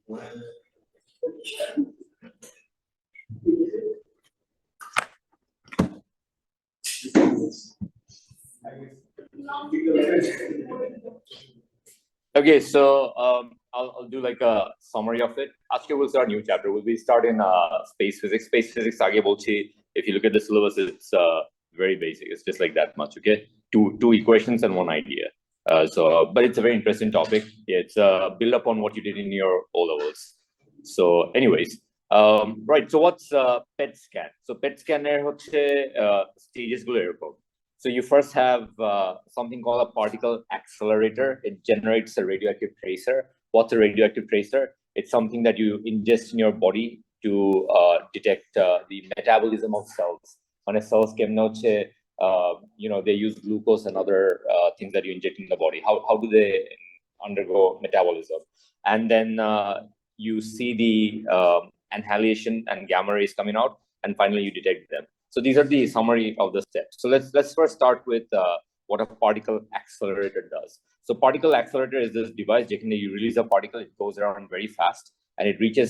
Okay, so I'll do like a summary of it. Aajke we'll start a new chapter. We'll start in space physics. Space physics aage bolchi. If you look at the syllabus, it's very basic. It's just like that much. Okay, two equations and one idea. But it's a very interesting topic. It's build upon what you did in your O levels. So, anyways, right. So what's PET scan? So PET scanner হচ্ছে stages গুলো এরকম. So you first have something called a particle accelerator. It generates a radioactive tracer. What's a radioactive tracer? It's something that you ingest in your body to detect the metabolism of cells. On a cells কেমনে হচ্ছে they use glucose and other things that you inject in the body. How do they undergo metabolism? And then you see the annihilation and gamma rays coming out, and finally you detect them. So these are the summary of the steps. So let's first start with what a particle accelerator does. So particle accelerator is this device. You release a particle, it goes around very fast, and it reaches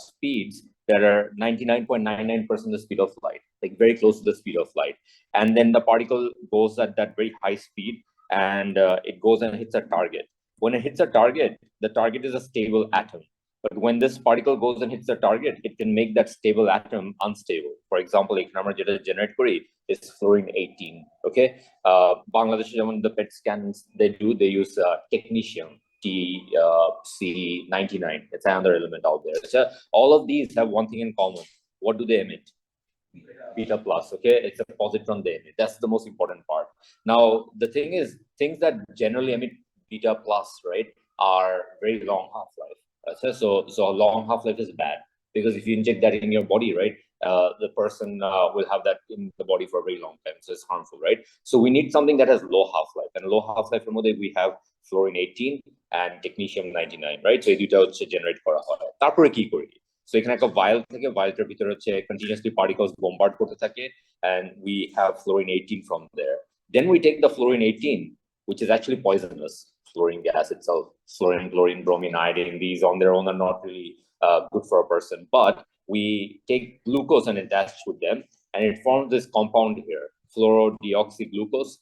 speeds that are 99.99% the speed of light, like very close to the speed of light. And then the particle goes at that very high speed, and it goes and hits a target. When it hits a target, the target is a stable atom. But when this particle goes and hits the target, it can make that stable atom unstable. For example, if number generate query is fluorine 18. Okay, Bangladesh, the PET scans they use technetium TC99. It's another element out there. So all of these have one thing in common. What do they emit? Beta plus. Okay, it's a positron they emit. That's the most important part. Now the thing is, things that generally emit beta plus, right, are very long half-life. So a long half-life is bad, because if you inject that in your body, right, the person will have that in the body for a very long time, so it's harmful, right? So we need something that has low half-life, and low half-life we have fluorine 18 and technetium 99, right? So এই দুইটা হচ্ছে generate করা হয়। তারপরে কি করি? So এখানে একটা ভাইল থেকে, ভাইলটার ভিতরে হচ্ছে continuously particles bombard করতে থাকে, and we have fluorine 18 from there. Then we take the fluorine 18, which is actually poisonous. Fluorine gas itself, fluorine, chlorine, bromine, iodine, these on their own are not really good for a person. But we take glucose and attach with them, and it forms this compound here, fluorodeoxyglucose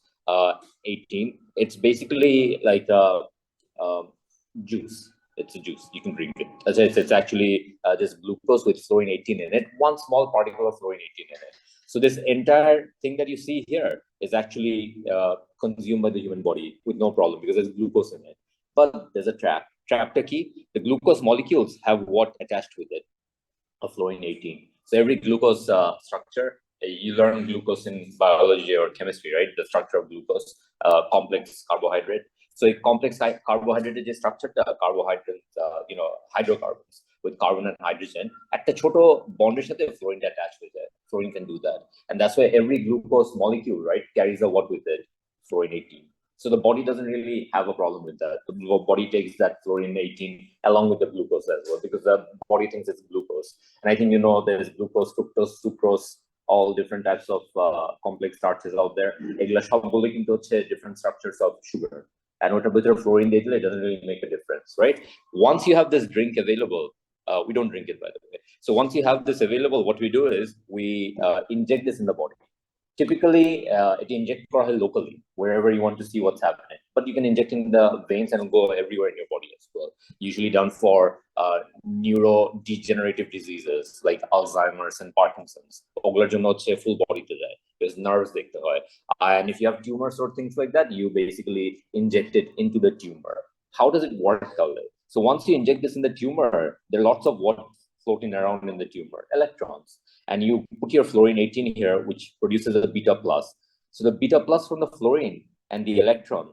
18. It's basically like a juice. It's a juice. You can drink it. It's actually just glucose with fluorine 18 in it, one small particle of fluorine 18 in it. So this entire thing that you see here is actually consumed by the human body with no problem, because there's glucose in it. But there's a trap. Trap key, the glucose molecules have what attached with it? A fluorine 18. So every glucose structure, you learn glucose in biology or chemistry, right? The structure of glucose, complex carbohydrate. So a complex carbohydrate is structured carbohydrates, hydrocarbons with carbon and hydrogen. At the choto bonded সাথে fluorine attached with it. Fluorine can do that, and that's why every glucose molecule, right, carries a what with it? Fluorine 18. So the body doesn't really have a problem with that. The body takes that fluorine 18 along with the glucose as well, because the body thinks it's glucose. And I think there's glucose, fructose, sucrose, all different types of complex starches out there. এগুলা সবগুলো কিন্তু হচ্ছে different structures of sugar. And ওটার ভিতরে fluorine দিয়ে দিলে it doesn't really make a difference, right? Once you have this drink available, we don't drink it, by the way. So once you have this available, what we do is we inject this in the body. Typically, it inject locally, wherever you want to see what's happening. But you can inject in the veins and go everywhere in your body as well. Usually done for neurodegenerative diseases like Alzheimer's and Parkinson's. Full body to that. There's nerves. And if you have tumors or things like that, you basically inject it into the tumor. How does it work, Khaled? So once you inject this in the tumor, there are lots of what floating around in the tumor, electrons. And you put your fluorine 18 here, which produces a beta plus. So the beta plus from the fluorine and the electron,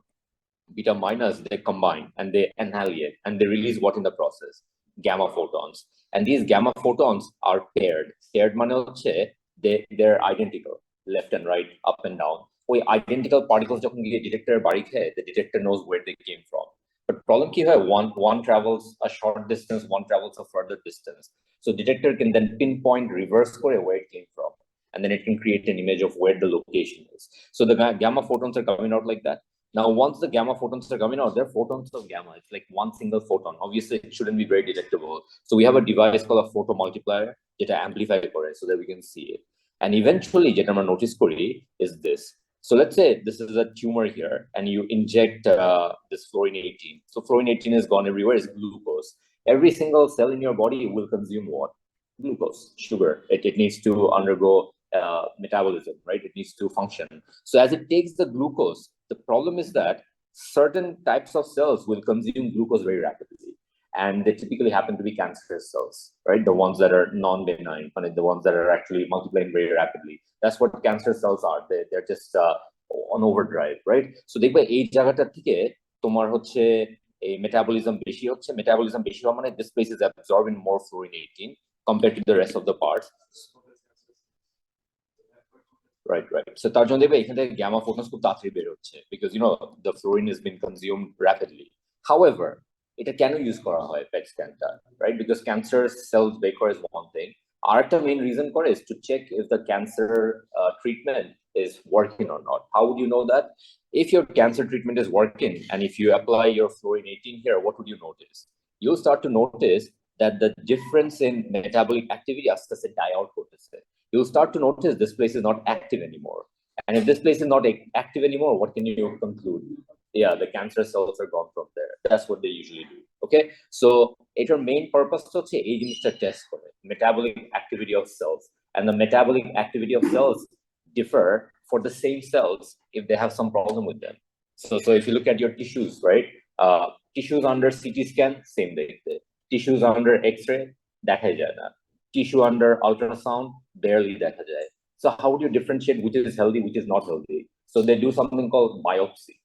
beta minus, they combine and they annihilate, and they release what in the process? Gamma photons. And these gamma photons are paired. Paired mane hocche they're identical, left and right, up and down. ওই identical particles যখন গিয়ে detector বাড়ি খায়, the detector knows where they came from. But problem কি হয়, one travels a short distance, one travels a further distance. So detector can then pinpoint reverse করে where it came from, and then it can create an image of where the location is. So the gamma photons are coming out like that. Now, once the gamma photons are coming out, they're photons of gamma. It's like one single photon. Obviously, it shouldn't be very detectable. So we have a device called a photomultiplier that amplify for it so that we can see it. And eventually, যেটা আমরা notice করি is this. So let's say this is a tumor here, and you inject this fluorine 18. So fluorine 18 is gone everywhere. It's glucose. Every single cell in your body will consume what? Glucose, sugar. It needs to undergo metabolism, right? It needs to function. So as it takes the glucose, the problem is that certain types of cells will consume glucose very rapidly. And they typically happen to be cancerous cells, right? The ones that are non-benign, the ones that are actually multiplying very rapidly. That's what cancer cells are. They're just on overdrive, right? So দেখবে এই জায়গাটা থেকে তোমার হচ্ছে এই metabolism বেশি হচ্ছে. Metabolism বেশি হওয়া মানে this place is absorbing more fluorine 18 compared to the rest of the parts. Right. So তার জন্য দেখবে এখানে gamma photons খুব তাড়াতাড়ি বের হচ্ছে because the fluorine has been consumed rapidly. However, এটা কেন ইউজ করা হয় PET scanটা, right? Because cancer cells বের করে is one thing. আরেকটা main reason করে is to check if the cancer treatment is working or not. How would you know that? If your cancer treatment is working and if you apply your fluorine 18 here, what would you notice? You'll start to notice that the difference in metabolic activity আস্তে আস্তে die out করতেছে. You'll start to notice this place is not active anymore. And if this place is not active anymore, what can you conclude? Yeah, the cancer cells are gone from there. That's what they usually do. Okay, so our main purpose is to test for it, metabolic activity of cells, and the metabolic activity of cells differ for the same cells if they have some problem with them. So if you look at your tissues, right? Tissues under CT scan, same thing. Tissues under X-ray, দেখা যায় না. Tissue under ultrasound, barely দেখা যায়. So how would you differentiate which is healthy, which is not healthy? So they do something called biopsy.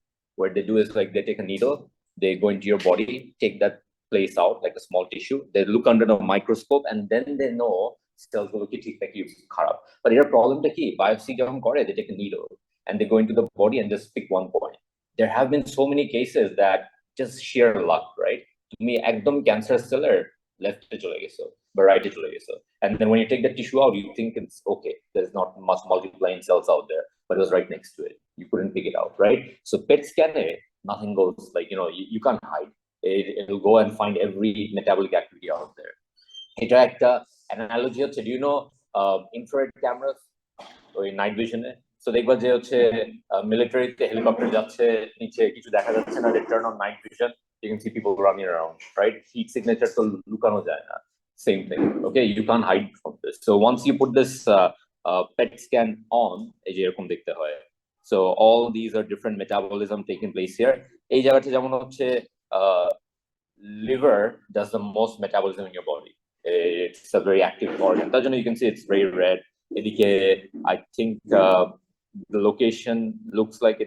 What they do is like they take a needle, they go into your body, take that place out like a small tissue. They look under the microscope, and then they know cells will look like you kharab. But your problem is that biopsy যখন করে, they take a needle and they go into the body and just pick one point. There have been so many cases that just sheer luck, right? To me, একদম cancer cellar left এ চলে গেছে বা right এ চলে গেছে. And then when you take the tissue out, you think it's okay. There's not much multiplying cells out there, but it was right next to it. You couldn't pick it out, right? So PET scan, nothing goes like, you can't hide. It'll go and find every metabolic activity out there. এটা একটা analogy হচ্ছে, do you know infrared cameras ওই night vision এ? So দেখবা যে হচ্ছে মিলিটারিতে helicopter যাচ্ছে, নিচে কিছু দেখা যাচ্ছে না, they turn on night vision, you can see people running around, right? Heat signature তো লুকানো যায় না. Same thing. Okay, you can't hide from this. So once you put this PET scan on, এই যে এরকম দেখতে হয়. So all these are different metabolism taking place here. এই জায়গাটা যেমন হচ্ছে liver does the most metabolism in your body. It's a very active organ. তার জন্য you can see it's very red. এদিকে I think the location looks like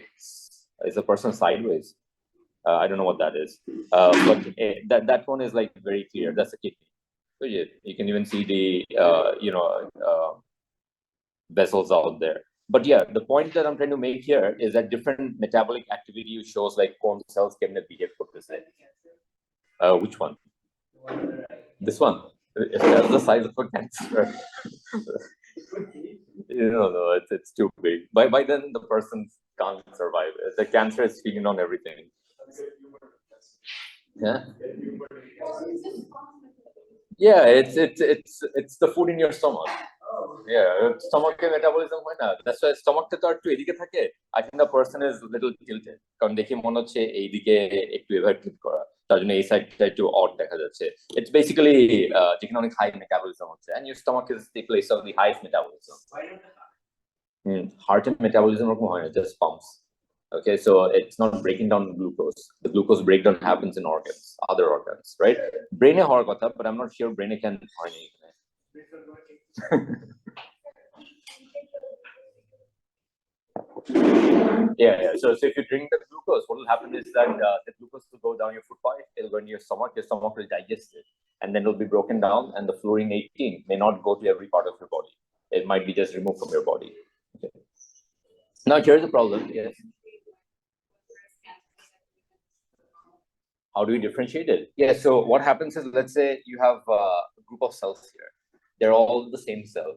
it's a person sideways. I don't know what that is, but that one is like very clear. That's a kidney. So you can even see the vessels out there. But yeah, the point that I'm trying to make here is that different metabolic activity shows like corn cells can behave for this. Which one? This one. That's the size of a cancer. No, it's too big. By then the person can't survive. The cancer is feeding on everything. Yeah, it's the food in your stomach. Yeah, stomach metabolism হয় না. That's why stomach টা তো একটু এদিকে থাকে. I think the person is a little tilted. কারণ দেখি মনে হচ্ছে এইদিকে একটু এভারটিভ করা. তার জন্য এই সাইডটা একটু odd দেখা যাচ্ছে. It's basically যেখানে অনেক high metabolism হচ্ছে, and your stomach is the place of the highest metabolism. Heart metabolism ওরকম হয় না, just pumps. Okay, so it's not breaking down glucose. The glucose breakdown happens in organs, other organs, right? Brain হওয়ার কথা, but I'm not sure brain can হয় না এখানে. Yeah. So if you drink the glucose, what will happen is that the glucose will go down your food pipe, it'll go into your stomach will digest it, and then it'll be broken down, and the fluorine 18 may not go to every part of your body. It might be just removed from your body. Okay. Now here's the problem. Yes. How do we differentiate it? Yeah, so what happens is, let's say you have a group of cells here. They're all the same cell.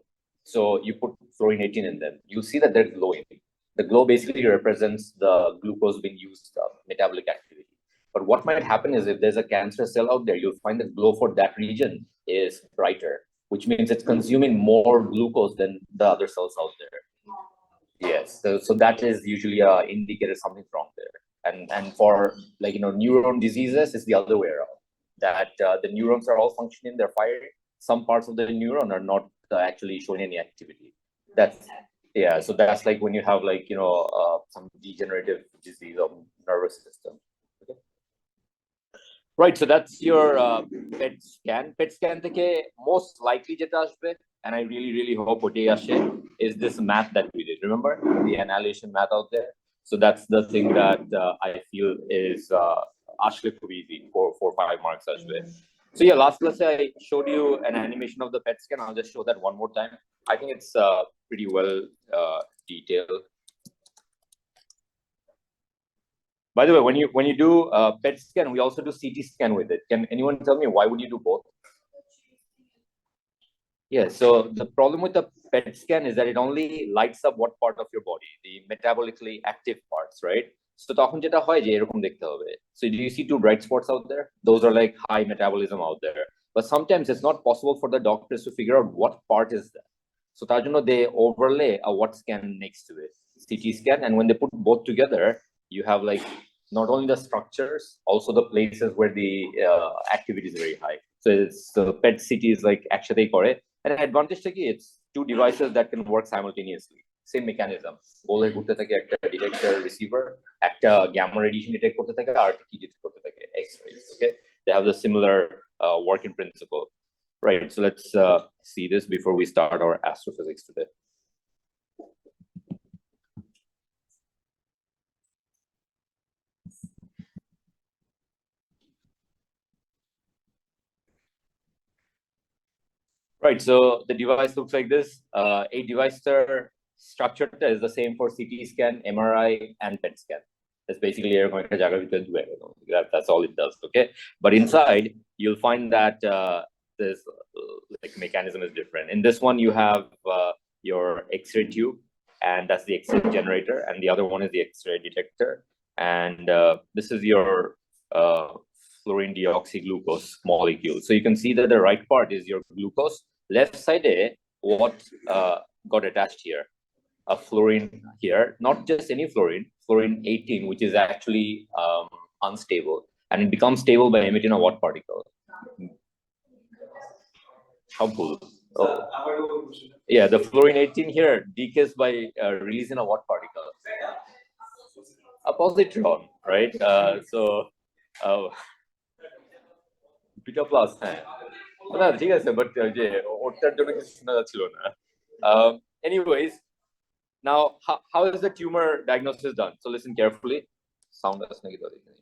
So you put fluorine 18 in them. You'll see that they're glowing. The glow basically represents the glucose being used metabolic activity. But what might happen is if there's a cancer cell out there, you'll find the glow for that region is brighter, which means it's consuming more glucose than the other cells out there. Yes, so that is usually a indicator something's wrong there. And for like neuron diseases, it's the other way around. That the neurons are all functioning, they're firing. Some parts of the neuron are not actually showing any activity. That's yeah. So that's like when you have like some degenerative disease of nervous system. Okay. Right. So that's your PET scan. PET scan থেকে most likely যেটা আসবে, and I really hope ওটাই আসে, is this math that we did. Remember the annihilation math out there? So that's the thing that I feel is আসলে খুব easy for 5 marks আসবে. So yeah, last class I showed you an animation of the PET scan. I'll just show that one more time. I think it's pretty well detailed. By the way, when you do PET scan, we also do CT scan with it. Can anyone tell me why would you do both? Yeah, so the problem with the PET scan is that it only lights up what part of your body, the metabolically active parts, right? So তখন যেটা হয় যে এরকম দেখতে হবে. So do you see two bright spots out there? Those are like high metabolism out there. But sometimes it's not possible for the doctors to figure out what part is that. So তার জন্য they overlay a what scan next to it, CT scan, and when they put both together, you have like not only the structures, also the places where the activity is very high. So it's the PET CT is like একসাথেই করে. And an advantage to it's two devices that can work simultaneously. Same mechanism. গোলে ঘুরতে থাকে একটা detector receiver, একটা gamma radiation detect করতে থাকে আর কি detect করতে থাকে X-rays. Okay, they have the similar working principle. Right. So let's see this before we start our astrophysics today. Right, so the device looks like this. A device structure is the same for CT scan, MRI, and PET scan. It's basically that's all it does. Okay, but inside you'll find that this like mechanism is different. In this one, you have your X-ray tube, and that's the X-ray generator, and the other one is the X-ray detector, and this is your fluorine deoxyglucose molecule. So you can see that the right part is your glucose. Left side, what got attached here? A fluorine here, not just any fluorine, fluorine 18, which is actually unstable, and it becomes stable by emitting a what particle? How cool. Oh. Yeah, the fluorine 18 here decays by releasing a what particle? A positron, right? So beta plus, না ঠিক আছে, but যে ওটার জন্য কিছু শোনা যাচ্ছিল না. Anyways, now how is the tumor diagnosis done? So listen carefully. Sound as nahi to dekhe.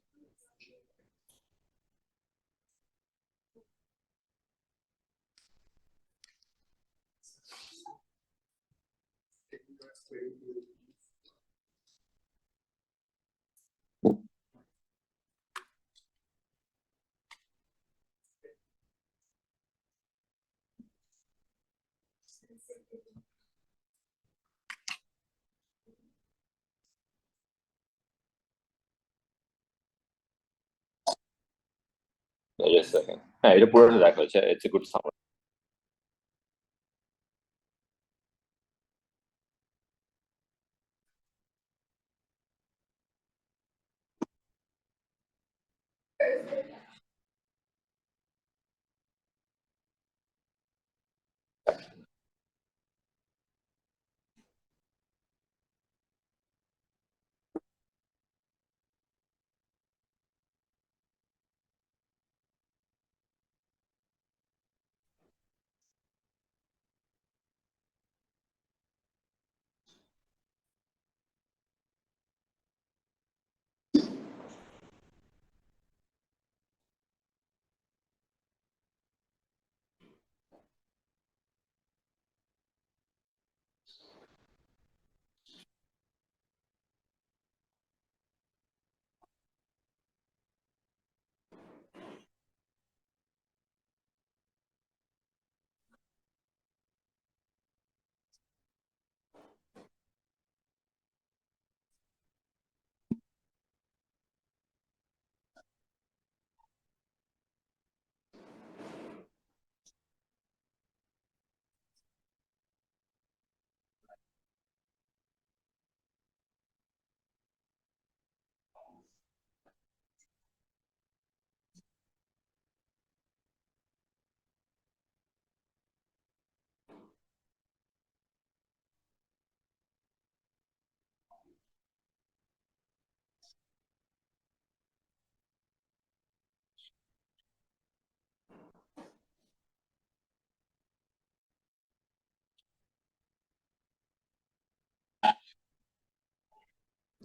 Just a second. এটা পুরোটা দেখা হচ্ছে. It's a good summary.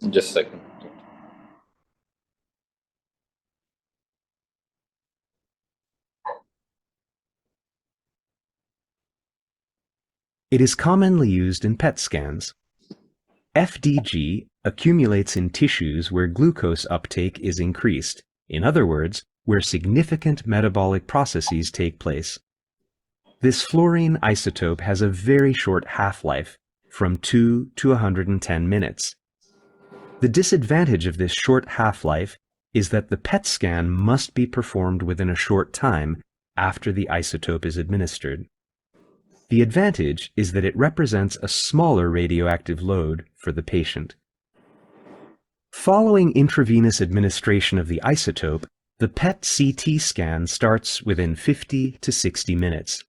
Just a second. It is commonly used in PET scans. FDG accumulates in tissues where glucose uptake is increased, in other words, where significant metabolic processes take place. This fluorine isotope has a very short half-life, from 2 to 110 minutes. The disadvantage of this short half-life is that the PET scan must be performed within a short time after the isotope is administered. The advantage is that it represents a smaller radioactive load for the patient. Following intravenous administration of the isotope, the PET-CT scan starts within 50 to 60 minutes.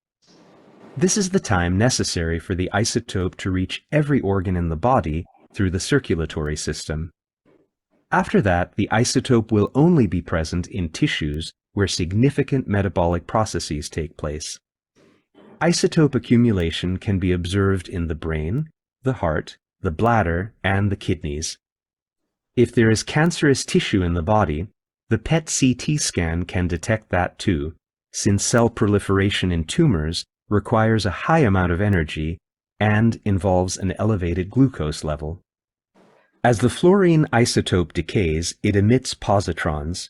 This is the time necessary for the isotope to reach every organ in the body through the circulatory system. After that, the isotope will only be present in tissues where significant metabolic processes take place. Isotope accumulation can be observed in the brain, the heart, the bladder, and the kidneys. If there is cancerous tissue in the body, the PET-CT scan can detect that too, since cell proliferation in tumors requires a high amount of energy and involves an elevated glucose level. As the fluorine isotope decays, it emits positrons.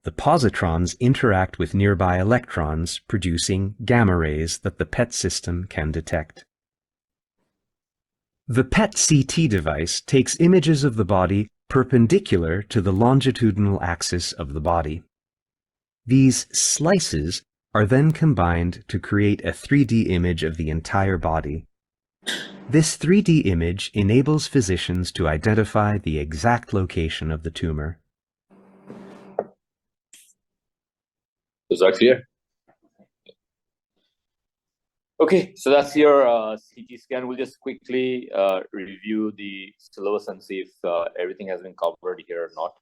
The positrons interact with nearby electrons, producing gamma rays that the PET system can detect. The PET-CT device takes images of the body perpendicular to the longitudinal axis of the body. These slices are then combined to create a 3D image of the entire body. This 3D image enables physicians to identify the exact location of the tumor. Is that clear? Okay, so that's your CT scan. We'll just quickly review the syllabus and see if everything has been covered here or not.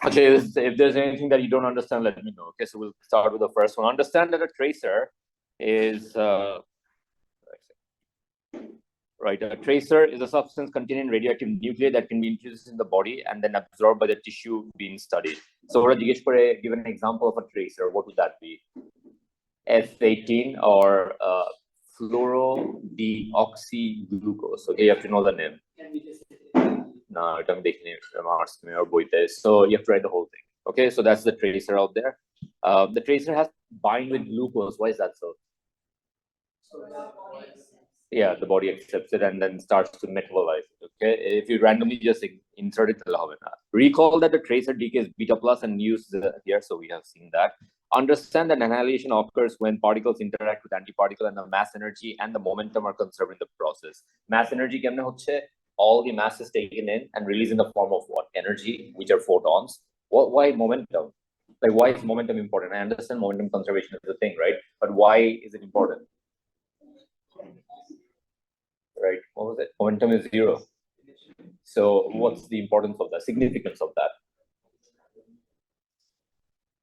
Okay, if there's anything that you don't understand, let me know. Okay, so we'll start with the first one. Understand that a tracer is right. A tracer is a substance containing radioactive nuclei that can be introduced in the body and then absorbed by the tissue being studied. So, give an example of a tracer. What would that be? F18 or fluorodeoxyglucose. Okay, you have to know the name. No, so you have to write the whole thing. Okay, so that's the tracer out there. The tracer has bind with glucose. Why is that so? Yeah, the body accepts it and then starts to metabolize it. Okay, if you randomly just insert it, recall that the tracer decays beta plus and use here, so we have seen that. Understand that annihilation occurs when particles interact with antiparticle and the mass energy and the momentum are conserved in the process. Mass energy kemne hocche? All the mass is taken in and released in the form of what? Energy, which are photons. Why momentum? Like, why is momentum important? I understand momentum conservation is the thing, right? But why is it important? Right? What was it? Momentum is 0. So what's the importance of that? Significance of that?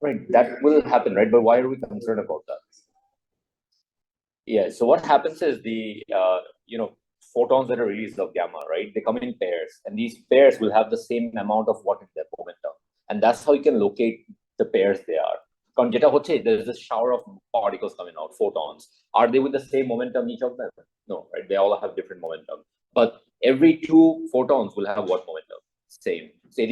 Right, that will happen, right? But why are we concerned about that? Yeah, so what happens is the photons that are released of gamma, right? They come in pairs, and these pairs will have the same amount of what in their momentum, and that's how you can locate the pairs they are. There's a shower of particles coming out, photons. Are they with the same momentum, each of them? No, right? They all have different momentum. But every 2 photons will have what momentum? Same. So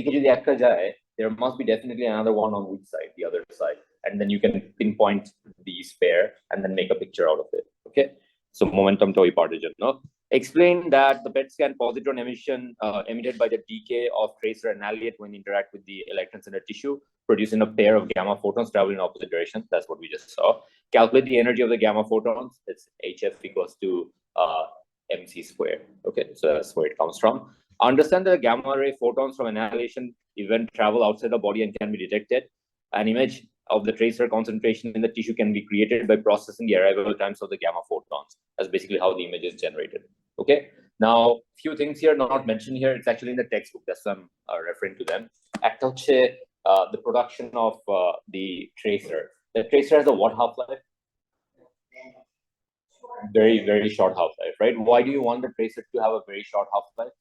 there must be definitely another one on which side, the other side. And then you can pinpoint these pair and then make a picture out of it. Okay. So momentum toy partition. No? Explain that the PET scan positron emission emitted by the decay of tracer annihilate when interact with the electrons in the tissue, producing a pair of gamma photons traveling in opposite directions. That's what we just saw. Calculate the energy of the gamma photons. It's HF equals to mc squared. Okay, so that's where it comes from. Understand that the gamma ray photons from annihilation event travel outside the body and can be detected. An image of the tracer concentration in the tissue can be created by processing the arrival times of the gamma photons. That's basically how the image is generated. Okay, Now, few things here not mentioned here. It's actually in the textbook. That's why I'm referring to them. একটা হচ্ছে the production of the tracer. The tracer has a what half-life? Very, very short half-life, right? Why do you want the tracer to have a very short half-life?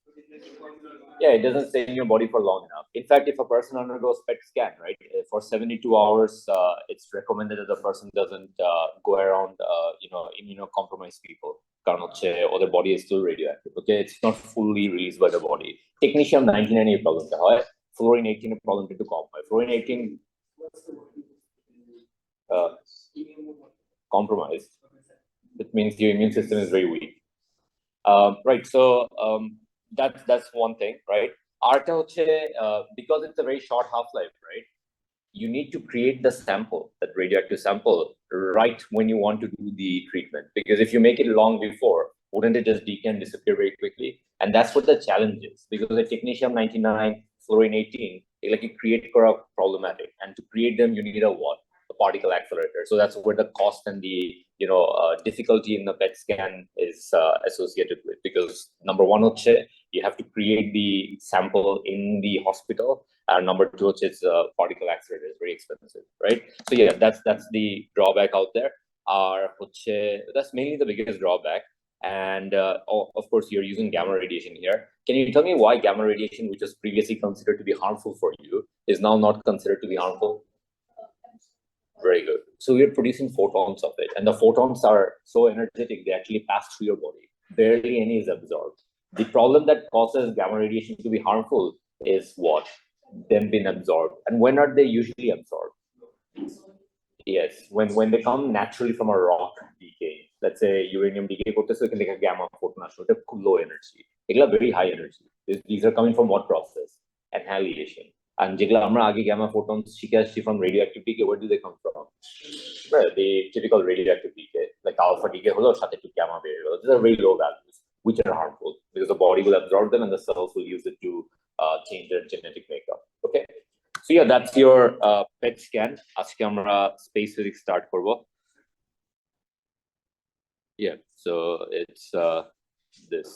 Yeah, it doesn't stay in your body for long enough. In fact, if a person undergoes PET scan, right, for 72 hours, it's recommended that the person doesn't go around, immunocompromised people. কারণ হচ্ছে ওদের body is still radioactive. Okay, it's not fully released by the body. Technetium 99 এর প্রবলেমটা হয়, fluorine 18 এর প্রবলেমটা একটু কম হয়. Fluorine 18 compromised. It means your immune system is very weak. Right. So that's one thing, right? Arta because it's a very short half-life, right? You need to create the sample, that radioactive sample, right when you want to do the treatment. Because if you make it long before, wouldn't it just decay and disappear very quickly? And that's what the challenge is. Because the technetium 99, fluorine 18, like you create problematic. And to create them, you need a what? A particle accelerator. So that's where the cost and the difficulty in the PET scan is associated with. Because number one, you have to create the sample in the hospital. And number two, it's particle accelerator is very expensive, right? So yeah, that's the drawback out there. That's mainly the biggest drawback. And of course, you're using gamma radiation here. Can you tell me why gamma radiation, which was previously considered to be harmful for you, is now not considered to be harmful? Very good. So we're producing photons of it, and the photons are so energetic they actually pass through your body. Barely any is absorbed. The problem that causes gamma radiation to be harmful is what? Them being absorbed. And when are they usually absorbed? Yes, when they come naturally from a rock decay. Let's say uranium decay, so it can take a gamma photon, low energy. Very high energy. These are coming from what process? Annihilation. And যেগুলো আমরা আগে gamma photons শিখে আসছি from radioactive decay, where do they come from? Right, the typical radioactive decay, like alpha decay হলো সাথে একটু gamma বের হলো. These are very low values, which are harmful because the body will absorb them and the cells will use it to change their genetic makeup. Okay, so yeah, that's your PET scan. আজকে আমরা space physics start করব. Yeah, so it's this.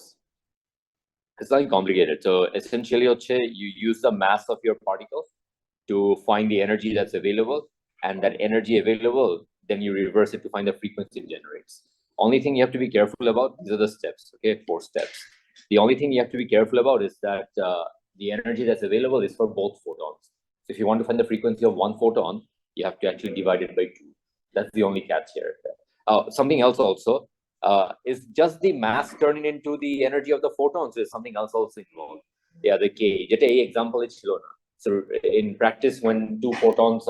It's not complicated. So essentially, you use the mass of your particles to find the energy that's available, and that energy available, then you reverse it to find the frequency it generates. Only thing you have to be careful about, these are the steps, okay, 4 steps. The only thing you have to be careful about is that the energy that's available is for both photons. So if you want to find the frequency of one photon, you have to actually divide it by 2. That's the only catch here. Something else also, is just the mass turning into the energy of the photons, is something else also involved. Yeah, the K. Just a example is Shilona. So in practice, when 2 photons,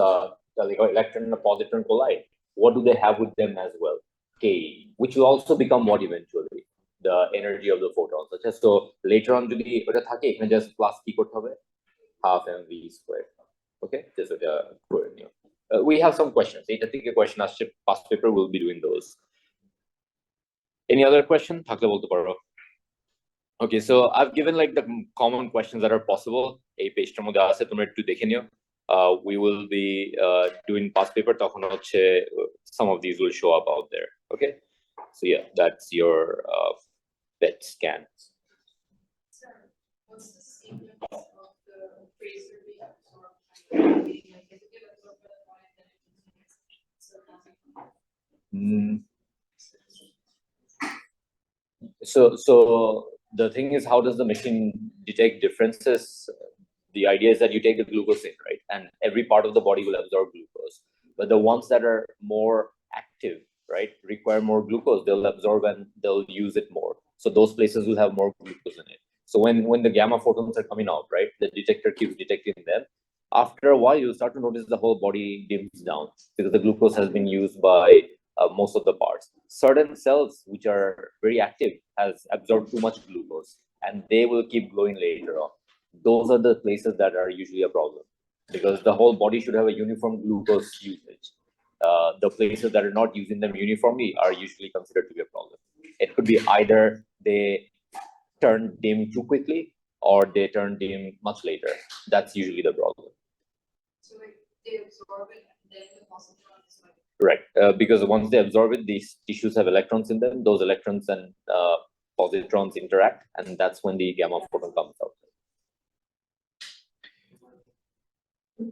like an electron and a positron collide, what do they have with them as well? K, which will also become what eventually? The energy of the photons. So later on, you can just plus T half mv squared. Okay, just we have some questions. I think a question as past paper will be doing those. Any other question? Okay, so I've given like the common questions that are possible. We will be doing past paper. Some of these will show up out there. Okay, so yeah, that's your PET scan. Sir, what's the sequence of the tracer being absorbed? So the thing is, how does the machine detect differences? The idea is that you take the glucose in, right? And every part of the body will absorb glucose. But the ones that are more active, right, require more glucose, they'll absorb and they'll use it more. So those places will have more glucose in it. So when the gamma photons are coming out, right, the detector keeps detecting them. After a while, you start to notice the whole body dims down because the glucose has been used by most of the parts. Certain cells which are very active has absorbed too much glucose and they will keep glowing later on. Those are the places that are usually a problem because the whole body should have a uniform glucose usage. The places that are not using them uniformly are usually considered to be a problem. It could be either they turn dim too quickly or they turn dim much later. That's usually the problem. So like they absorb it and then the positron is like. Right, because once they absorb it, these tissues have electrons in them. Those electrons and positrons interact, and that's when the gamma photon comes out.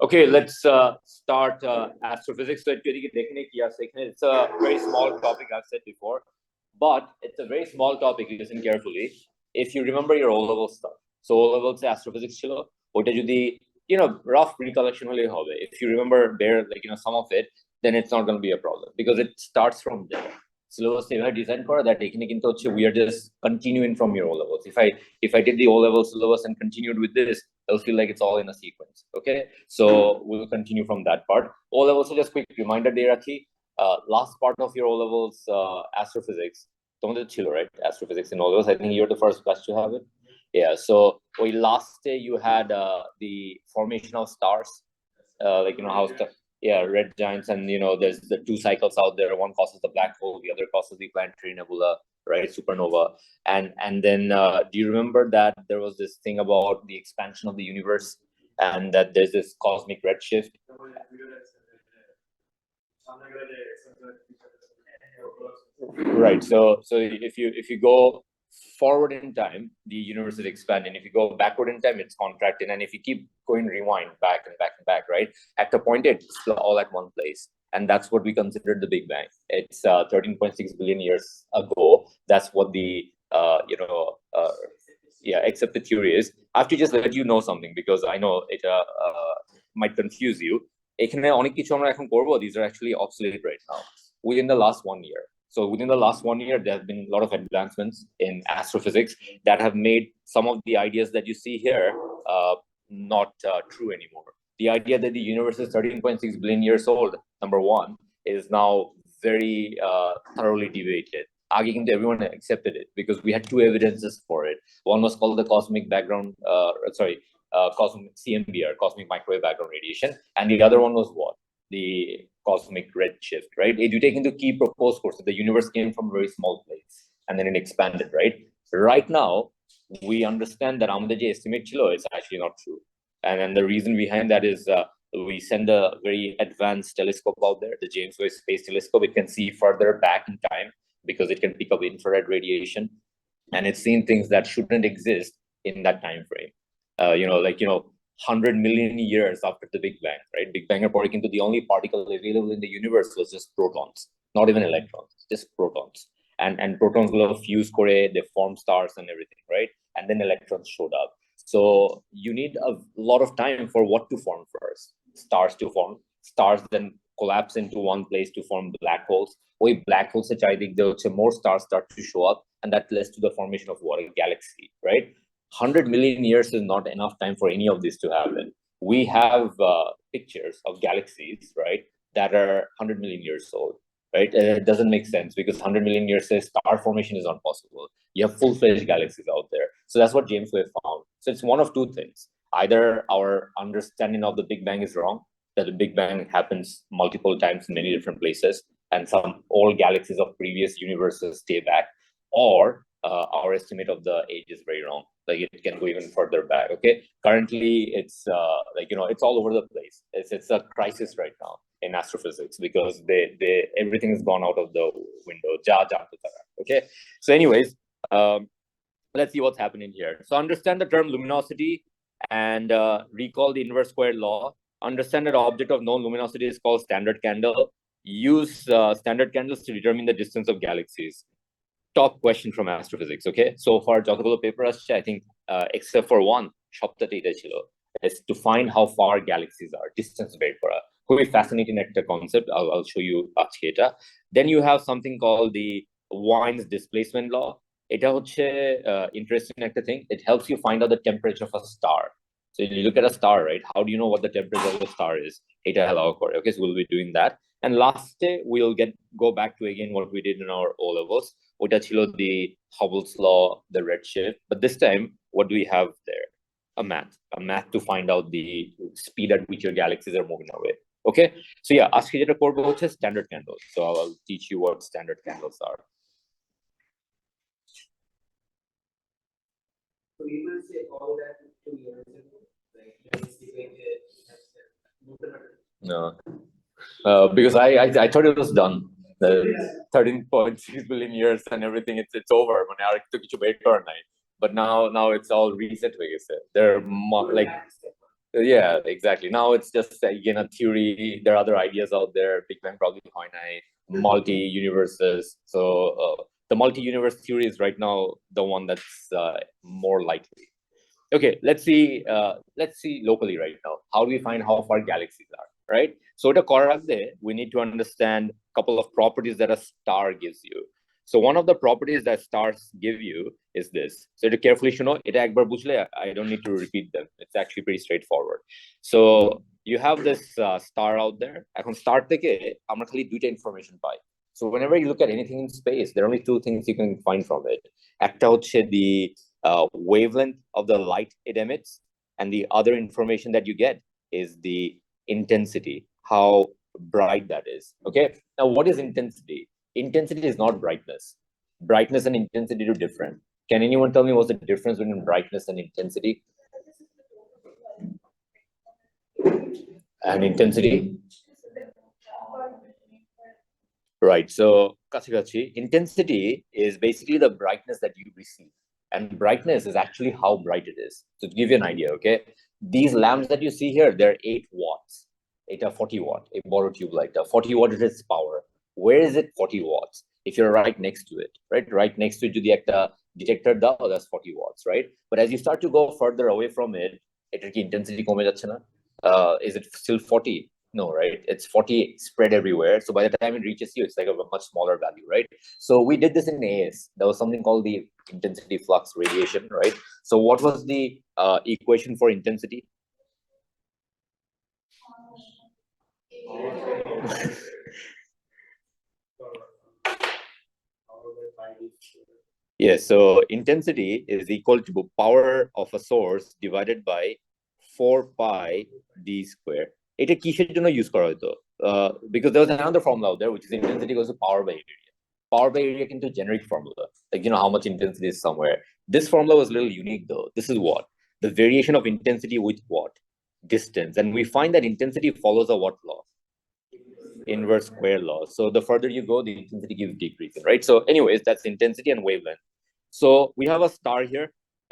Okay, let's start astrophysics. So it's a very small topic, I've said before, but it's a very small topic. Listen carefully. If you remember your O-level stuff, so O-levels astrophysics chilo, ওটা যদি rough recollection হলে হবে. If you remember bare some of it, then it's not going to be a problem because it starts from there. Syllabus এভাবে design করা that এখানে কিন্তু হচ্ছে we are just continuing from your O-levels. If I did the O-level syllabus and continued with this, it'll feel like it's all in a sequence. Okay, so we'll continue from that part. O-levels, so just quick reminder দিয়ে রাখি, last part of your O-levels astrophysics তোমাদের ছিল, right? Astrophysics in O-levels. I think you're the first class to have it. Yeah, so last day you had the formation of stars, how red giants, and there's the two cycles out there. One causes the black hole, the other causes the planetary nebula, right? Supernova. And then do you remember that there was this thing about the expansion of the universe, and that there's this cosmic redshift? Right. So if you go forward in time, the universe is expanding. If you go backward in time, it's contracting. And if you keep going rewind back and back and back, right? At the point, it's all at one place. And that's what we considered the Big Bang. It's 13.6 billion years ago. That's what the, except the theory is. I have to just let you know something because I know it might confuse you. These are actually obsolete right now within the last 1 year. So within the last 1 year, there have been a lot of advancements in astrophysics that have made some of the ideas that you see here not true anymore. The idea that the universe is 13.6 billion years old, number one, is now very thoroughly debated. Everyone accepted it because we had two evidences for it. One was called the cosmic background, cosmic CMBR, cosmic microwave background radiation, and the other one was what? The cosmic redshift, right? If you take into key proposed course, the universe came from a very small place and then it expanded, right? Right now, we understand that আমাদের যে estimate ছিল is actually not true. And the reason behind that is we send a very advanced telescope out there, the James Webb Space Telescope. It can see further back in time because it can pick up infrared radiation, and it's seen things that shouldn't exist in that time frame. 100 million years after the Big Bang, right? Big Bang report into the only particle available in the universe was just protons, not even electrons, just protons. And protons will fuse core, they form stars and everything, right? And then electrons showed up. So you need a lot of time for what to form first. Stars to form, stars then collapse into one place to form black holes. Black holes, more stars start to show up, and that leads to the formation of what? A galaxy, right? 100 million years is not enough time for any of this to happen. We have pictures of galaxies, right, that are 100 million years old, right? It doesn't make sense because 100 million years says star formation is not possible. You have full-fledged galaxies out there. So that's what James Webb found. So it's one of two things. Either our understanding of the Big Bang is wrong, that the Big Bang happens multiple times in many different places, and some old galaxies of previous universes stay back, or our estimate of the age is very wrong. Like it can go even further back. Okay, currently it's it's all over the place. It's a crisis right now in astrophysics because everything has gone out of the window. Okay, so anyways, let's see what's happening here. So understand the term luminosity and recall the inverse squared law. Understand that object of known luminosity is called standard candle. Use standard candles to determine the distance of galaxies. Top question from astrophysics. Okay, so far যতগুলো paper আসছে, I think except for one, সবটাতে এটা ছিল, is to find how far galaxies are, distance বের করা. খুবই fascinating একটা concept. I'll show you আজকে এটা. Then you have something called the Wien's displacement law. এটা হচ্ছে interesting একটা thing. It helps you find out the temperature of a star. So you look at a star, right? How do you know what the temperature of the star is? এটা allow করে. Okay, so we'll be doing that. And last day we'll go back to again what we did in our O-levels. ওটা ছিল the Hubble's law, the redshift. But this time, what do we have there? A math to find out the speed at which your galaxies are moving away. Okay, so yeah, ask যেটা করবো হচ্ছে standard candles. So I'll teach you what standard candles are. So you will say all that 2 years ago, like No, because I thought it was done. the 13.6 billion years and everything, it's over. মানে আর একটু কিছু বের করার নাই। But now it's all reset হয়ে গেছে। They're like, yeah, exactly. Now it's just again a theory. There are other ideas out there. Big Bang probably হয় নাই, multi-universes. So the multi-universe theory is right now the one that's more likely. Okay, let's see locally right now. How do we find how far galaxies are, right? So to correct there, we need to understand a couple of properties that a star gives you. So one of the properties that stars give you is this. So to carefully show it ekbar bujhle, I don't need to repeat them. It's actually pretty straightforward. So you have this star out there. Ekhon star theke amra khali duita information pai. So whenever you look at anything in space, there are only two things you can find from it. Ekta hocche the wavelength of the light it emits, and the other information that you get is the intensity, how bright that is. Okay, now what is intensity? Intensity is not brightness. Brightness and intensity are different. Can anyone tell me what's the difference between brightness and intensity? And intensity? Right, so kachi intensity is basically the brightness that you receive, and brightness is actually how bright it is. So to give you an idea, okay, these lamps that you see here, they're 8 watts. 40 watt, a borrow tube light, 40 watt is its power. Where is it 40 watts? If you're right next to it, right next to it, to the detector, that's 40 watts, right? But as you start to go further away from it, intensity kome jacche na? Is it still 40? No, right? It's 40 spread everywhere. So by the time it reaches you, it's like a much smaller value, right? So we did this in AS. There was something called the intensity flux radiation, right? So what was the equation for intensity? Yes, so intensity is equal to power of a source divided by 4 pi d square. এটা কিসের জন্য use করা হতো? Because there was another formula out there, which is intensity equals to power by area. Power by area into generic formula, like you know how much intensity is somewhere. This formula was a little unique though. This is what? The variation of intensity with what? Distance. And we find that intensity follows a what law? Inverse square law. So the further you go, the intensity keeps decreasing, right? So anyways, that's intensity and wavelength. So we have a star here.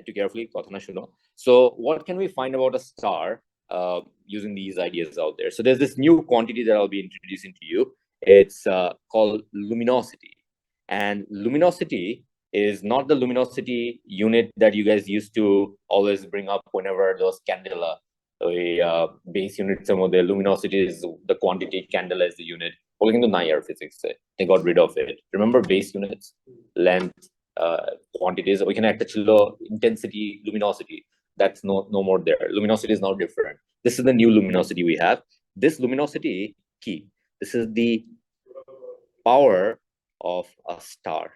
To carefully, so what can we find about a star using these ideas out there? So there's this new quantity that I'll be introducing to you. It's called luminosity. And luminosity is not the luminosity unit that you guys used to always bring up whenever those candela base units. Some of the luminosity is the quantity, candela is the unit. According to Nair physics, they got rid of it. Remember base units, length, quantities. We can add intensity, luminosity. That's no more there. Luminosity is now different. This is the new luminosity we have. This luminosity key. This is the power of a star.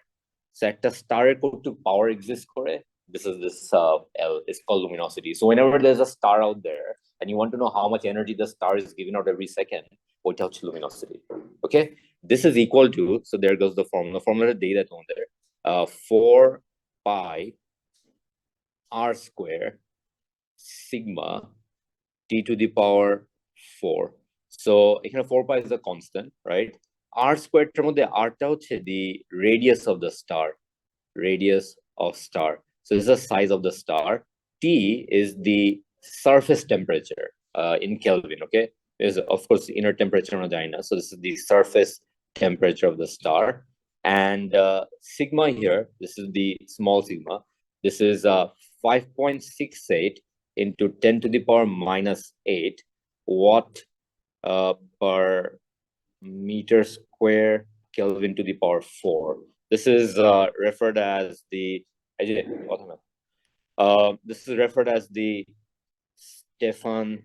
So at the star to power exists, correct? This is this L. It's called luminosity. So whenever there's a star out there and you want to know how much energy the star is giving out every second, what tells luminosity? Okay, this is equal to. So there goes the formula. Formula data on there. 4 pi r square sigma t to the power 4. So 4 pi is a constant, right? R squared r the radius of the star. Radius of star. So this is the size of the star. T is the surface temperature in Kelvin, okay? There's of course inner temperature on China. So this is the surface temperature of the star. And sigma here, this is the small sigma. This is 5.68 into 10 to the power minus 8 watt per meter square Kelvin to the power 4. This is referred as the Stefan.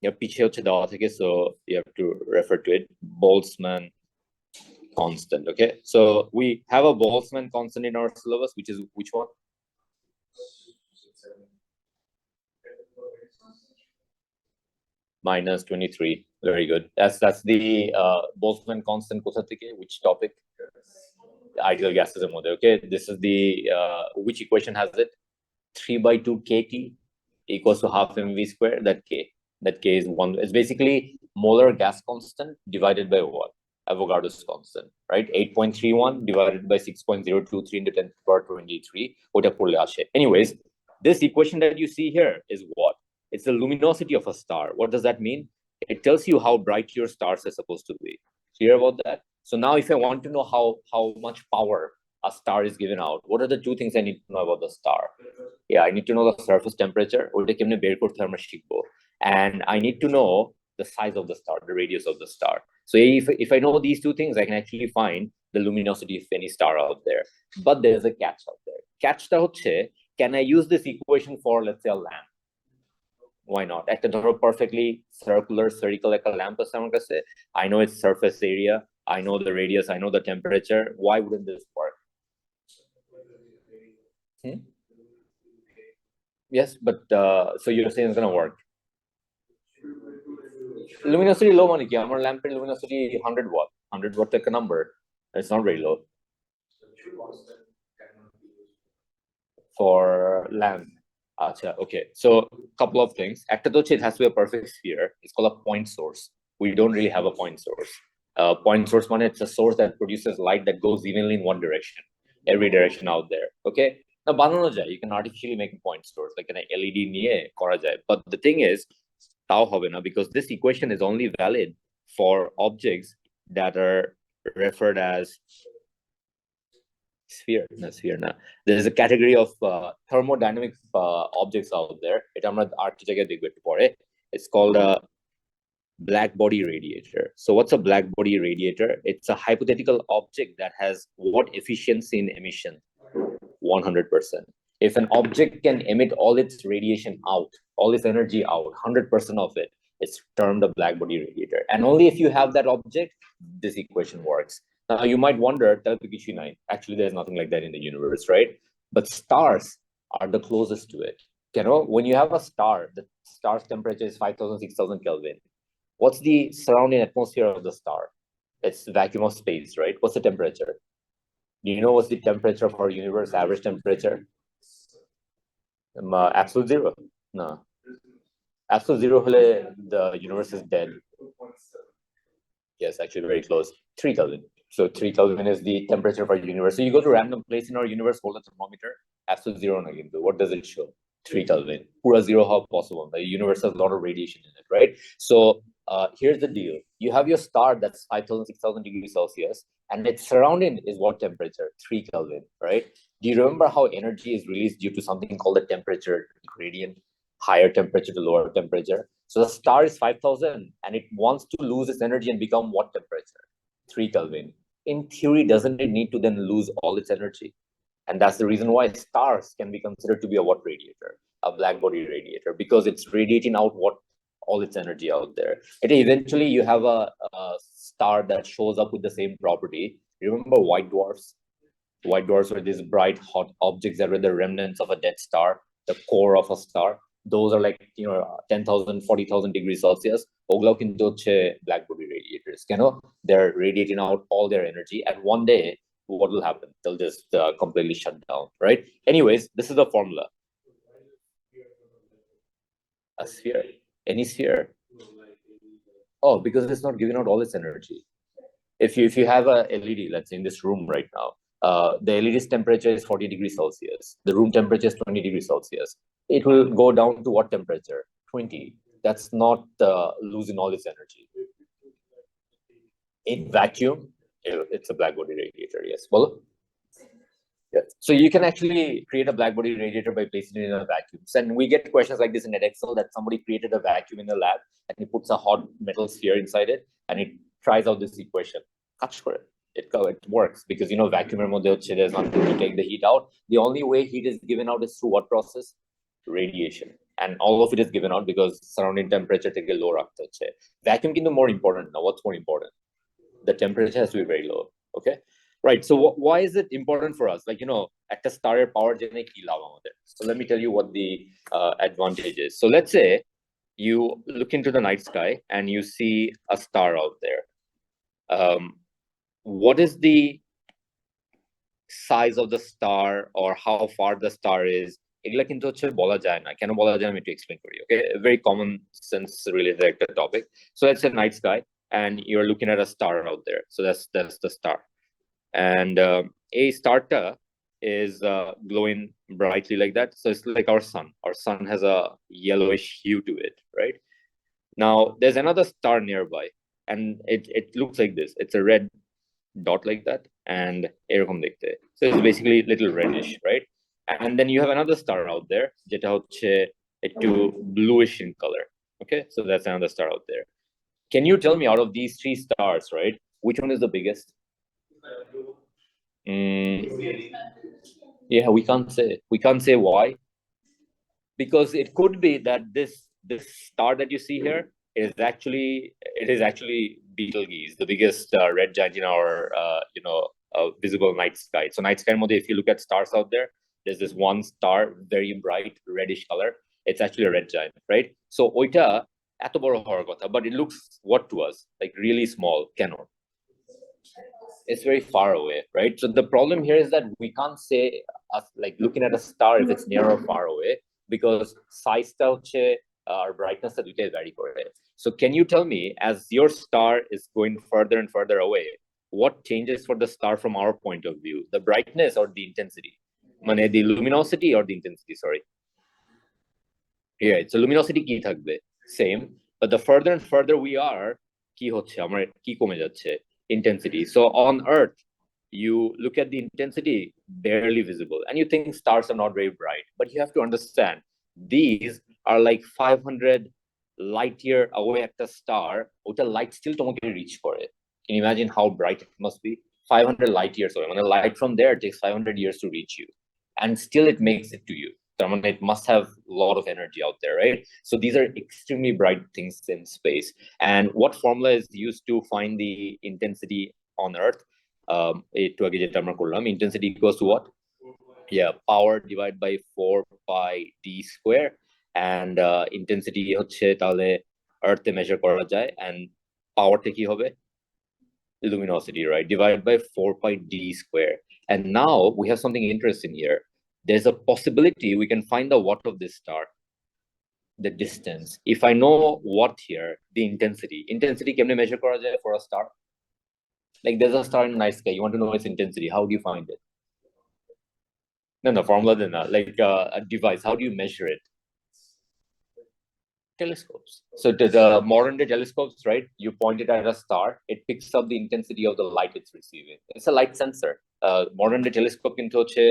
So you have to refer to it, Boltzmann constant. Okay, so we have a Boltzmann constant in our syllabus, which is which one? Minus 23. Very good. That's the Boltzmann constant. Which topic? Ideal gases. Okay, this is the which equation has it? 3/2 kT equals to half mv square. That k is 1. It's basically molar gas constant divided by what? Avogadro's constant, right? 8.31 divided by 6.023 into 10 to the power 23. ওটা পড়লে আসে। Anyways, this equation that you see here is what? It's the luminosity of a star. What does that mean? It tells you how bright your stars are supposed to be. Clear about that? So now if I want to know how much power a star is given out, what are the two things I need to know about the star? Yeah, I need to know the surface temperature, ওটা কেমনে বের করতে আমরা শিখবো, and I need to know the size of the star, the radius of the star. So if I know these two things, I can actually find the luminosity of any star out there. But there's a catch out there. Catchটা হচ্ছে, can I use this equation for, let's say, a lamp? Why not? একটা ধরো perfectly circular, spherical একটা lamp আছে আমার কাছে. I know its surface area, I know the radius, I know the temperature. Why wouldn't this work? Yes, but so you're saying it's gonna work. Luminosity low মানে কি? আমার ল্যাম্পের luminosity 100 watt. 100 watt একটা number. It's not very low for lamp. Acha, okay. So couple of things. একটা তো হচ্ছে it has to be a perfect sphere. It's called a point source. We don't really have a point source. Point source মানে it's a source that produces light that goes evenly in one direction, every direction out there. Okay. Now বানানো যায়. You can artificially make a point source like an LED নিয়ে করা যায়. But the thing is, তাও হবে না, because this equation is only valid for objects that are referred as sphere. There is a category of thermodynamic objects out there. এটা আমরা আরেকটা জায়গায় দেখব একটু পরে. It's called a black body radiator. So what's a black body radiator? It's a hypothetical object that has what efficiency in emission? 100%. If an object can emit all its radiation out, all its energy out, 100% of it, it's termed a black body radiator. And only if you have that object, this equation works. Now you might wonder, actually there's nothing like that in the universe, right? But stars are the closest to it. You know, when you have a star, the star's temperature is 5,000, 6,000 Kelvin. What's the surrounding atmosphere of the star? It's vacuum of space, right? What's the temperature? Do you know what's the temperature of our universe, average temperature? Absolute zero. No. Absolute zero, the universe is dead. Yes, actually very close. 3 Kelvin. So 3 Kelvin is the temperature of our universe. So you go to a random place in our universe, hold a thermometer, absolute zero again. What does it show? 3 Kelvin. Pura zero, how possible? The universe has a lot of radiation in it, right? So here's the deal. You have your star that's 5,000, 6,000 degrees Celsius, and its surrounding is what temperature? 3 Kelvin, right? Do you remember how energy is released due to something called the temperature gradient? Higher temperature to lower temperature. So the star is 5,000 and it wants to lose its energy and become what temperature? 3 Kelvin. In theory, doesn't it need to then lose all its energy? And that's the reason why stars can be considered to be a what radiator? A black body radiator, because it's radiating out what all its energy out there. And eventually you have a star that shows up with the same property. Remember white dwarfs? White dwarfs were these bright hot objects that were the remnants of a dead star, the core of a star. Those are like, 10,000, 40,000 degrees Celsius. ওগুলাও কিন্তু হচ্ছে black body radiators. They're radiating out all their energy, and one day what will happen? They'll just completely shut down, right? Anyways, this is the formula. A sphere, any sphere. Oh, because it's not giving out all its energy. If you have a LED, let's say in this room right now, the LED's temperature is 40 degrees Celsius. The room temperature is 20 degrees Celsius. It will go down to what temperature? 20. That's not losing all its energy. In vacuum, it's a black body radiator. Yes, Bolo? Yeah. So you can actually create a black body radiator by placing it in a vacuum. And we get questions like this in Edexcel, that somebody created a vacuum in the lab and he puts a hot metal sphere inside it and it tries out this equation. It works because vacuum there's nothing to take the heat out. The only way heat is given out is through what process? Radiation. And all of it is given out because surrounding temperature take a low রাখতে হচ্ছে. Vacuum কিন্তু more important now. What's more important? The temperature has to be very low. Okay. Right. So why is it important for us? Like, একটা স্টারের power জেনে কি লাভ আমাদের? So let me tell you what the advantage is. So let's say you look into the night sky and you see a star out there. What is the size of the star or how far the star is? এগুলা কিন্তু হচ্ছে বলা যায় না। কেন বলা যায় আমি একটু এক্সপ্লেন করি। Okay, a very common sense related একটা topic. So it's a night sky. and you're looking at a star out there. So that's the star. And a starta is glowing brightly like that. So it's like our sun. Our sun has a yellowish hue to it, right? Now there's another star nearby, and it looks like this. It's a red dot like that, and এরকম দেখতে. So it's basically little reddish, right? And then you have another star out there, যেটা হচ্ছে একটু bluish in color. Okay, so that's another star out there. Can you tell me, out of these three stars, right, which one is the biggest? Yeah, we can't say. We can't say why. Because it could be that this star that you see here is actually Betelgeuse, the biggest red giant in our visible night sky. So night sky mode, if you look at stars out there, there's this one star, very bright reddish color. It's actually a red giant, right? So oita eto boro howar kotha, but it looks what to us? Like really small. Keno? It's very far away, right? So the problem here is that we can't say like looking at a star if it's near or far away, because size টা হচ্ছে আর brightness টা দুইটাই vary করে. So can you tell me, as your star is going further and further away, what changes for the star from our point of view? The brightness or the intensity? মানে the luminosity or the intensity, sorry. Yeah, so luminosity কি থাকবে? Same, but the further and further we are, কি হচ্ছে আমার কি কমে যাচ্ছে? Intensity. So on Earth, you look at the intensity, barely visible, and you think stars are not very bright. But you have to understand, these are like 500 light year away at the star. Ota light still তোমাকে reach করে. Can you imagine how bright it must be? 500 light years away. When the light from there takes 500 years to reach you, and still it makes it to you. It must have a lot of energy out there, right? So these are extremely bright things in space. And what formula is used to find the intensity on Earth? Intensity equals to what? Yeah, power divided by 4 pi d square. And intensity হচ্ছে তাহলে Earth এ measure করা যায়, and power টা কি হবে? Luminosity, right? Divided by 4 pi d square. And now we have something interesting here. There's a possibility we can find the watt of this star, the distance. If I know what here, the intensity can measure kora jay for a star? Like there's a star in the night sky, you want to know its intensity, how do you find it? No, formula then, like a device, how do you measure it? Telescopes. So to the modern day telescopes, right, you point it at a star, it picks up the intensity of the light it's receiving. It's a light sensor. Modern day telescope কিন্তু হচ্ছে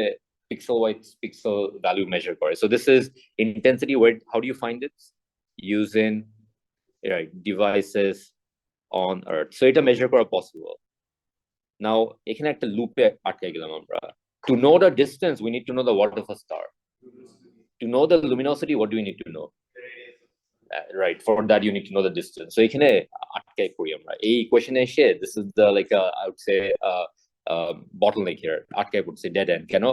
pixel wise pixel value measure করে. So this is intensity. Where, how do you find it? Using devices on Earth. So এটা measure করা possible. Now এখানে একটা লুপে আটকে গেলাম আমরা. To know the distance, we need to know the watt of a star. To know the luminosity, what do we need to know? Right, for that you need to know the distance. So এখানে আটকে পড়ি আমরা এই ইকুয়েশনে এসে, this is the like I would say bottleneck here. আটকে পড়ছে, dead end. কেন?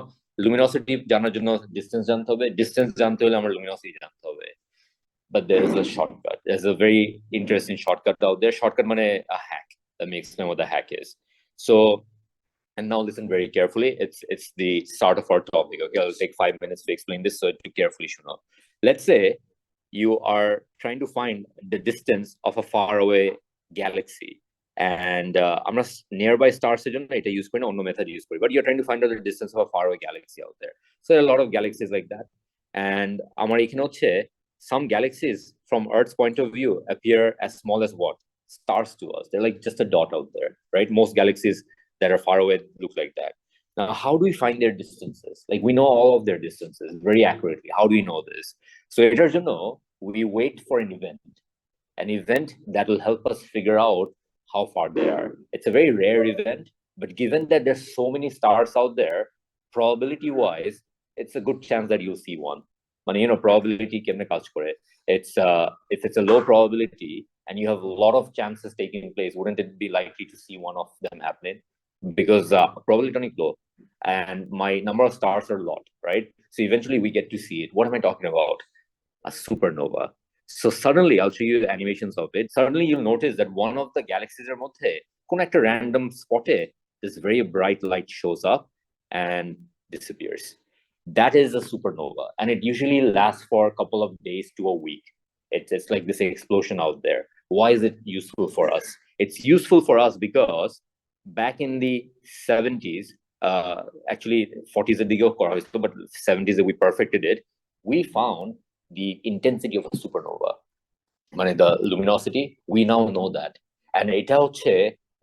Luminosity জানার জন্য distance জানতে হবে, distance জানতে হলে আমরা luminosity জানতে হবে. But there is a shortcut. There's a very interesting shortcut out there. Shortcut মানে a hack. Let me explain what the hack is. So, and now listen very carefully. It's the start of our topic. Okay, I'll take 5 minutes to explain this, so to carefully show up. Let's say you are trying to find the distance of a faraway galaxy, and I'm not nearby stars এটা use করি না, অন্য method use করি, but you're trying to find out the distance of a faraway galaxy out there. So there are a lot of galaxies like that, and আমার এখানে হচ্ছে some galaxies from Earth's point of view appear as small as what? Stars to us. They're like just a dot out there, right? Most galaxies that are far away look like that. Now, how do we find their distances? Like we know all of their distances very accurately. How do we know this? So এটার জন্য we wait for an event that will help us figure out how far they are. It's a very rare event, but given that there's so many stars out there, probability wise, it's a good chance that you'll see one. But probability কেমনে কাজ করে? It's if it's a low probability and you have a lot of chances taking place, wouldn't it be likely to see one of them happening? Because probability is low and my number of stars are a lot, right? So eventually we get to see it. What am I talking about? A supernova. So suddenly, I'll show you the animations of it. Suddenly you'll notice that one of the galaxies er moddhe kono ekta random spot this very bright light shows up and disappears. That is a supernova, and it usually lasts for a couple of days to a week. It's like this explosion out there. Why is it useful for us? It's useful for us because back in the 70s, actually 40s এর দিকেও করা হয়েছিল, but 70s we perfected it. We found the intensity of a supernova, মানে the luminosity. We now know that, and এটা হচ্ছে,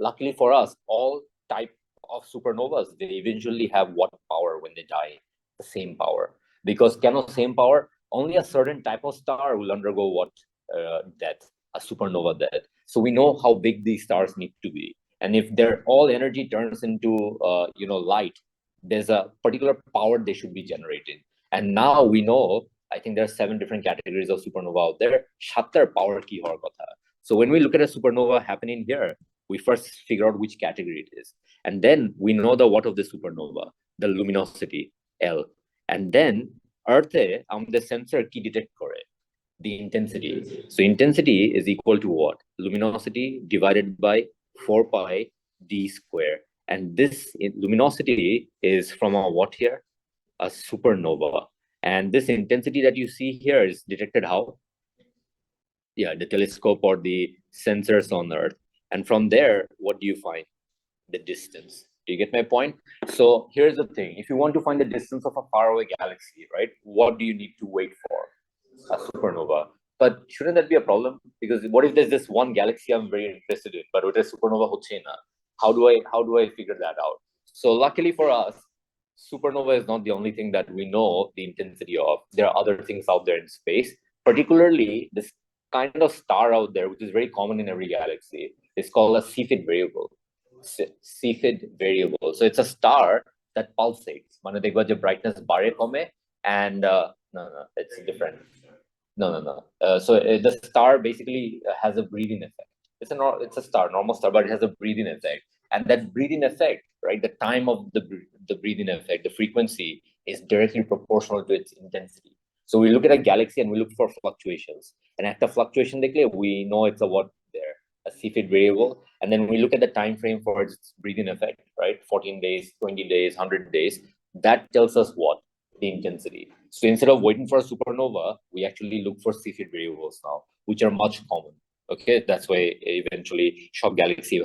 luckily for us, all type of supernovas, they eventually have what power when they die? The same power. Because কেন same power? Only a certain type of star will undergo what death, a supernova death. So we know how big these stars need to be, and if their all energy turns into light, there's a particular power they should be generating. And now we know, I think there are 7 different categories of supernova out there. 7টার power কি হওয়ার কথা. So when we look at a supernova happening here, we first figure out which category it is, and then we know the what of the supernova, the luminosity L, and then Earth আমাদের sensor কি detect করে? The intensity. So intensity is equal to what? Luminosity divided by 4 pi d square. And this luminosity is from a what here? A supernova. And this intensity that you see here is detected how? Yeah, the telescope or the sensors on Earth. And from there, what do you find? The distance. Do you get my point? So here's the thing. If you want to find the distance of a faraway galaxy, right? What do you need to wait for? A supernova. But shouldn't that be a problem? Because what if there's this one galaxy I'm very interested in, but with a supernova hoche na? How do I figure that out? So luckily for us, supernova is not the only thing that we know the intensity of. There are other things out there in space, particularly this kind of star out there, which is very common in every galaxy. It's called a Cepheid variable. Cepheid variable. So it's a star that pulsates. Mane dekba je brightness bare kome, and no, it's different. No. So the star basically has a breathing effect. It's a star, normal star, but it has a breathing effect. And that breathing effect, right, the time of the breathing effect, the frequency is directly proportional to its intensity. So we look at a galaxy and we look for fluctuations. And at the fluctuation, we know it's a what there, a Cepheid variable. And then we look at the time frame for its breathing effect, right? 14 days, 20 days, 100 days. That tells us what? The intensity. So instead of waiting for a supernova, we actually look for Cepheid variables now, which are much common. Okay, that's why eventually shock galaxy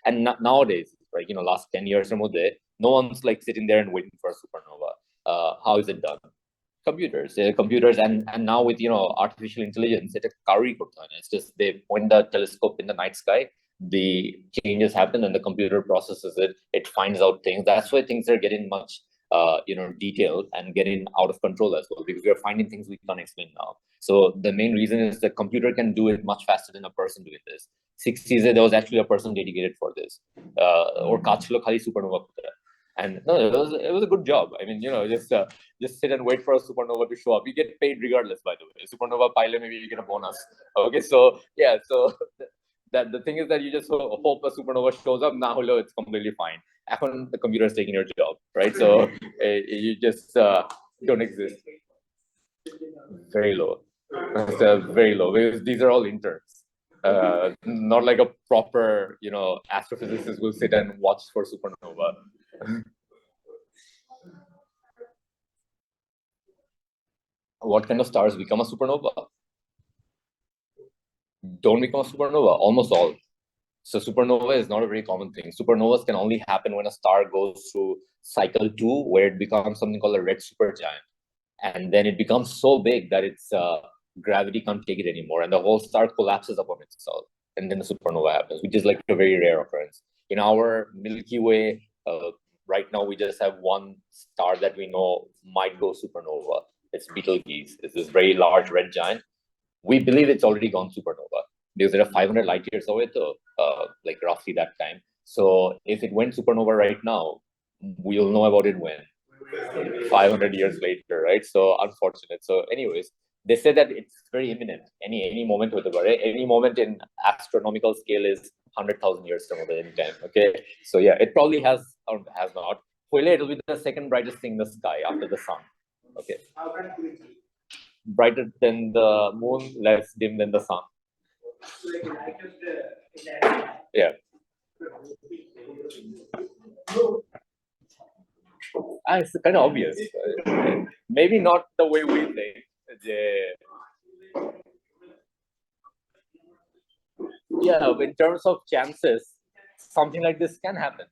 and nowadays, right, last 10 years or more, no one's like sitting there and waiting for a supernova. How is it done? Computers, and now with artificial intelligence, it's just they point the telescope in the night sky, the changes happen, and the computer processes it finds out things. That's why things are getting much detailed and getting out of control as well, because we are finding things we can't explain now. So the main reason is the computer can do it much faster than a person doing this. 60s there was actually a person dedicated for this, or kachlo khali supernova. And no, it was a good job. I mean, just sit and wait for a supernova to show up. You get paid regardless, by the way. Supernova pile, maybe you get a bonus. Okay, so yeah, so that the thing is that you just hope a supernova shows up. Now, it's completely fine. এখন the computer is taking your job, right? So you just don't exist. Very low. Very low, because these are all interns. Not like a proper, astrophysicist will sit and watch for supernova. What kind of stars become a supernova? Don't become a supernova? Almost all. So supernova is not a very common thing. Supernovas can only happen when a star goes through cycle 2, where it becomes something called a red supergiant. And then it becomes so big that its gravity can't take it anymore, and the whole star collapses upon itself. And then the supernova happens, which is like a very rare occurrence. In our Milky Way, right now, we just have one star that we know might go supernova. It's Betelgeuse. It's this very large red giant. We believe it's already gone supernova, because there are 500 light years away, like roughly that time. So if it went supernova right now, we'll know about it when? 500 years later, right? So unfortunate. So anyways, they say that it's very imminent. Any moment with any moment in astronomical scale is 100,000 years from the end time. Okay, so yeah, it probably has or has not. It'll be the second brightest thing in the sky after the sun. Okay, brighter than the moon, less dim than the sun. Yeah. It's kind of obvious. Maybe not the way we think. Yeah, in terms of chances, something like this can happen.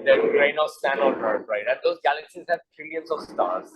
That grain of sand on Earth, right? And those galaxies have trillions of stars.